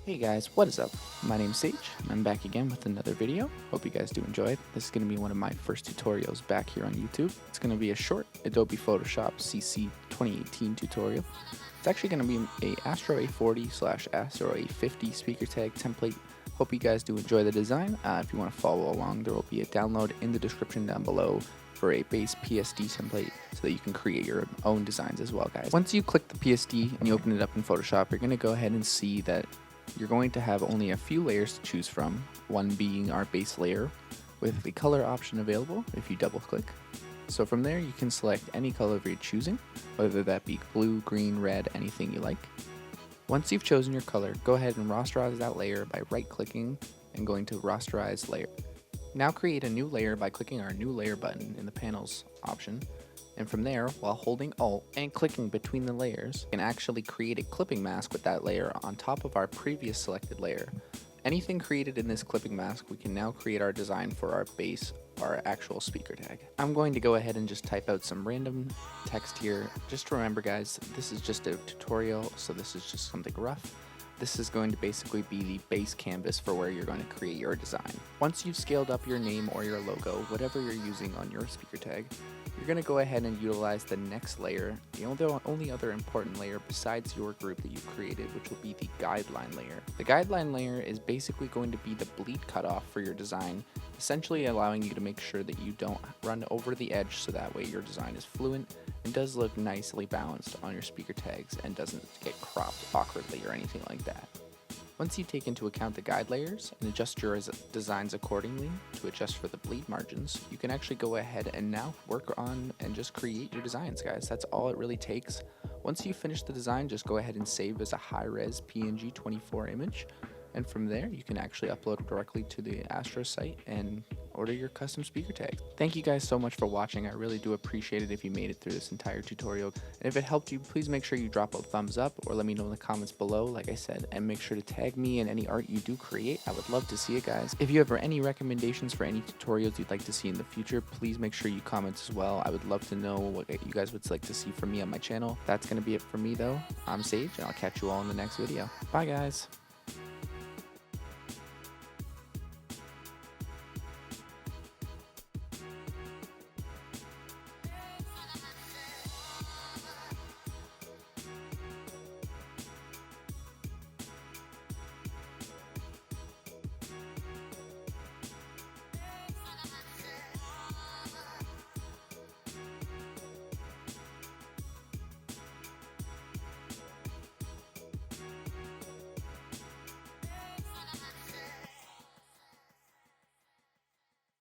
Hey guys, what is up? My name's Sage, and I'm back again with another video. Hope you guys do enjoy it. This is going to be one of my first tutorials back here on YouTube. It's going to be a short Adobe Photoshop CC 2018 tutorial. It's actually going to be a Astro A40 / Astro A50 speaker tag template. Hope you guys do enjoy the design. If you want to follow along, there will be a download in the description down below for a base PSD template so that you can create your own designs as well, guys. Once you click the PSD and you open it up in Photoshop, you're going to go ahead and see that you're going to have only a few layers to choose from, one being our base layer with the color option available if you double click. So from there you can select any color you're choosing, whether that be blue, green, red, anything you like. Once you've chosen your color, go ahead and rasterize that layer by right clicking and going to rasterize layer. Now create a new layer by clicking our new layer button in the panels option. And from there, while holding Alt and clicking between the layers, you can actually create a clipping mask with that layer on top of our previous selected layer. Anything created in this clipping mask, we can now create our design for our base, our actual speaker tag. I'm going to go ahead and just type out some random text here. Just remember guys, this is just a tutorial, so this is just something rough. This is going to basically be the base canvas for where you're going to create your design. Once you've scaled up your name or your logo, whatever you're using on your speaker tag, you're going to go ahead and utilize the next layer, the only other important layer besides your group that you've created, which will be the guideline layer. The guideline layer is basically going to be the bleed cutoff for your design, essentially allowing you to make sure that you don't run over the edge so that way your design is fluent and does look nicely balanced on your speaker tags and doesn't get cropped awkwardly or anything like that. Once you take into account the guide layers and adjust your designs accordingly to adjust for the bleed margins, you can actually go ahead and now work on and just create your designs, guys. That's all it really takes. Once you finish the design, just go ahead and save as a high-res PNG 24 image. And from there, you can actually upload it directly to the Astro site and order your custom speaker tags. Thank you guys so much for watching. I really do appreciate it if you made it through this entire tutorial. And if it helped you, please make sure you drop a thumbs up or let me know in the comments below, like I said, and make sure to tag me in any art you do create. I would love to see it, guys. If you have any recommendations for any tutorials you'd like to see in the future, please make sure you comment as well. I would love to know what you guys would like to see from me on my channel. That's going to be it for me though. I'm Sage, and I'll catch you all in the next video. Bye guys.